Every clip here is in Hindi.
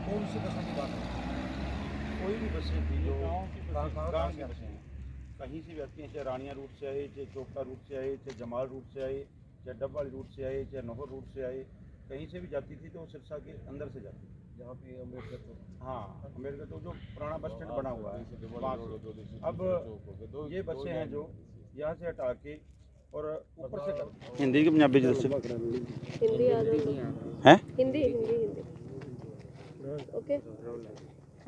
कौन सी बसों की बात है? कोई भी बसें थी जो गाँव की बसें हैं, कहीं से भी आती हैं, चाहे रानिया रूट से आए, चाहे चोपटा रूट से आए, चाहे जमाल रूट से आए, चाहे डबवाली रूट से आए, चाहे नौहर रूट से आए, कहीं से भी जाती थी तो वो सिरसा के अंदर से जाती थी। जहाँ पे अम्बेडकर चौक, हाँ, अम्बेडकर तो जो पुराना बस स्टैंड बना हुआ है वहाँ से। अब ये बसें हैं जो यहाँ से हटा के और ऊपर से कर हिंदी की पंजाबी हिंदी आ है। हिंदी हिंदी हिंदी ओके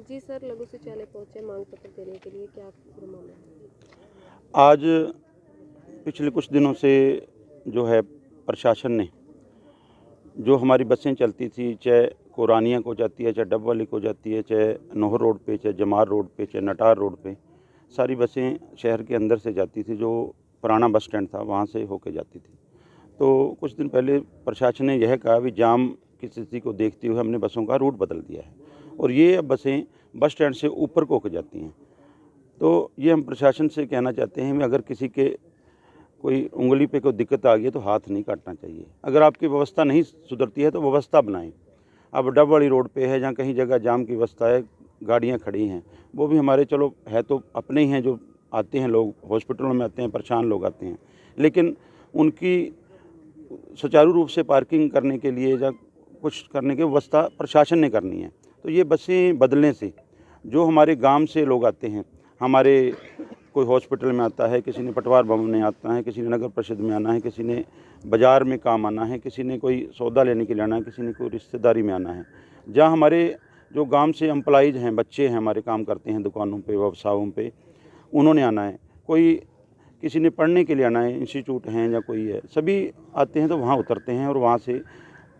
जी सर। लघु शौचालय पहुंचे मांग पत्र देने के लिए, क्या मामला है? आज पिछले कुछ दिनों से जो है प्रशासन ने जो हमारी बसें चलती थी, चाहे कोरानिया को जाती है, चाहे डबवाली को जाती है, चाहे नौहर रोड पे, चाहे जमार रोड पे, चाहे नटार रोड पे, सारी बसें शहर के अंदर से जाती थी। जो पुराना बस स्टैंड था वहाँ से होके जाती थी। तो कुछ दिन पहले प्रशासन ने यह कहा भी जाम की स्थिति को देखते हुए हमने बसों का रूट बदल दिया है और ये अब बसें बस स्टैंड से ऊपर को होकर जाती हैं। तो ये हम प्रशासन से कहना चाहते हैं कि अगर किसी के कोई उंगली पे कोई दिक्कत आ गई है तो हाथ नहीं काटना चाहिए। अगर आपकी व्यवस्था नहीं सुधरती है तो व्यवस्था बनाएं। अब डबवाली रोड पे है जहाँ कहीं जगह जाम की व्यवस्था है, गाड़ियाँ खड़ी हैं, वो भी हमारे चलो है तो अपने ही हैं, जो आते हैं लोग हॉस्पिटलों में आते हैं, परेशान लोग आते हैं, लेकिन उनकी सुचारू रूप से पार्किंग करने के लिए या कुछ करने की व्यवस्था प्रशासन ने करनी है। तो ये बसें बदलने से जो हमारे गांव से लोग आते हैं, हमारे कोई हॉस्पिटल में आता है, किसी ने पटवार भवन में आता है, किसी ने नगर परिषद में आना है, किसी ने बाज़ार में काम आना है, किसी ने कोई सौदा लेने के लिए आना है, किसी ने कोई रिश्तेदारी में आना है, जहाँ हमारे जो गांव से एम्प्लॉइज हैं, बच्चे हैं, हमारे काम करते हैं दुकानों पे, व्यवसायों पे, उन्होंने आना है, कोई किसी ने पढ़ने के लिए आना है, इंस्टीट्यूट हैं या कोई है, सभी आते हैं तो वहाँ उतरते हैं और वहाँ से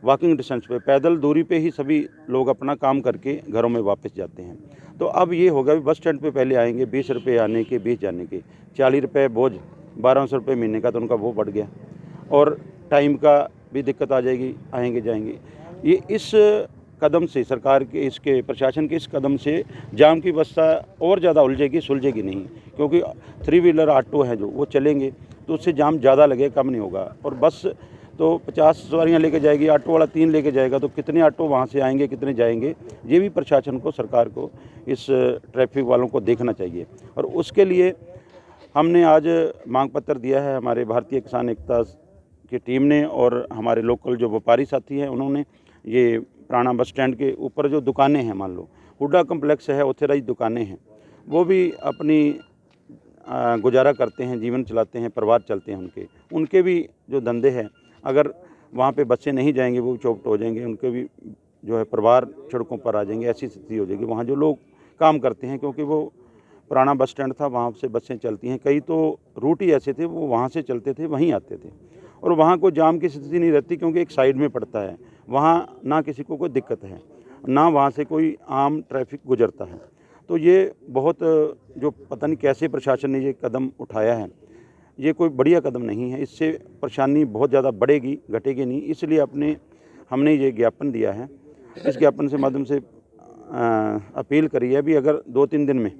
वॉकिंग डिस्टेंस पे, पैदल दूरी पे ही सभी लोग अपना काम करके घरों में वापस जाते हैं। तो अब ये होगा भी बस स्टैंड पे पहले आएंगे 20 रुपये आने के, 20 जाने के, 40 रुपये बोझ, 1200 रुपये महीने का, तो उनका वो बढ़ गया और टाइम का भी दिक्कत आ जाएगी, आएंगे जाएंगे। ये इस कदम से सरकार के, इसके प्रशासन के इस कदम से जाम की व्यवस्था और ज़्यादा उलझेगी, सुलझेगी नहीं, क्योंकि 3 व्हीलर ऑटो हैं जो वो चलेंगे तो उससे जाम ज़्यादा लगे, कम नहीं होगा। और बस तो 50 सवारियाँ लेके जाएगी, ऑटो वाला 3 लेके जाएगा, तो कितने ऑटो वहाँ से आएंगे, कितने जाएंगे, ये भी प्रशासन को, सरकार को, इस ट्रैफिक वालों को देखना चाहिए। और उसके लिए हमने आज मांग पत्र दिया है हमारे भारतीय किसान एकता की टीम ने, और हमारे लोकल जो व्यापारी साथी हैं उन्होंने। ये पुराना बस स्टैंड के ऊपर जो दुकानें हैं, मान लो हुड्डा कम्प्लेक्स है, ऑथराइज दुकानें हैं, वो भी अपनी गुजारा करते हैं, जीवन चलाते हैं, परिवार चलते हैं, उनके भी जो धंधे हैं, अगर वहाँ पे बच्चे नहीं जाएंगे वो चौपट हो जाएंगे, उनके भी जो है परिवार सड़कों पर आ जाएंगे, ऐसी स्थिति हो जाएगी वहाँ जो लोग काम करते हैं। क्योंकि वो पुराना बस स्टैंड था, वहाँ से बसें चलती हैं, कई तो रूट ही ऐसे थे, वो वहाँ से चलते थे, वहीं आते थे, और वहाँ कोई जाम की स्थिति नहीं रहती क्योंकि एक साइड में पड़ता है, वहाँ ना किसी को कोई दिक्कत है, ना वहाँ से कोई आम ट्रैफिक गुजरता है। तो ये बहुत जो पता नहीं कैसे प्रशासन ने ये कदम उठाया है, ये कोई बढ़िया कदम नहीं है, इससे परेशानी बहुत ज़्यादा बढ़ेगी, घटेगी नहीं। इसलिए हमने ये ज्ञापन दिया है। इस ज्ञापन से माध्यम से अपील करी है भी अगर 2-3 दिन में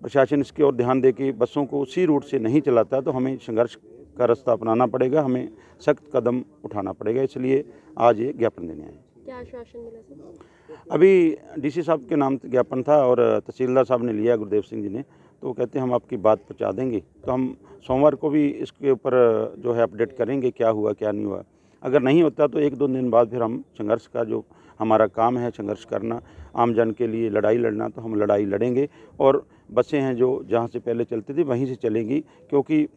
प्रशासन इसकी ओर ध्यान दे के बसों को उसी रूट से नहीं चलाता तो हमें संघर्ष का रास्ता अपनाना पड़ेगा, हमें सख्त कदम उठाना पड़ेगा। इसलिए आज ये ज्ञापन देने आए। क्या आश्वासन मिला सर? अभी डीसी साहब के नाम ज्ञापन था और तहसीलदार साहब ने लिया, गुरुदेव सिंह जी ने, तो वो कहते हैं हम आपकी बात पहुंचा देंगे। तो हम सोमवार को भी इसके ऊपर जो है अपडेट करेंगे क्या हुआ क्या नहीं हुआ। अगर नहीं होता तो 1-2 दिन बाद फिर हम संघर्ष का, जो हमारा काम है संघर्ष करना, आम जन के लिए लड़ाई लड़ना, तो हम लड़ाई लड़ेंगे। और बसें हैं जो जहाँ से पहले चलती थी वहीं से चलेंगी, क्योंकि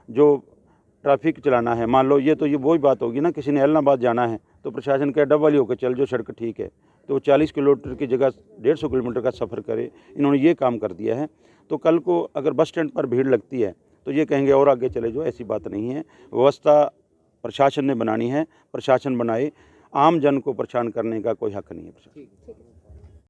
जो ट्रैफिक चलाना है, मान लो ये तो ये वही बात होगी ना, किसी ने एलनाबाद जाना है तो प्रशासन कहे डबवाली होकर चल जो, सड़क ठीक है, तो 40 किलोमीटर की जगह 150 किलोमीटर का सफ़र करे। इन्होंने ये काम कर दिया है। तो कल को अगर बस स्टैंड पर भीड़ लगती है तो ये कहेंगे और आगे चले जाओ, ऐसी बात नहीं है। व्यवस्था प्रशासन ने बनानी है, प्रशासन बनाए, आम जन को परेशान करने का कोई हक नहीं है। ठीक है।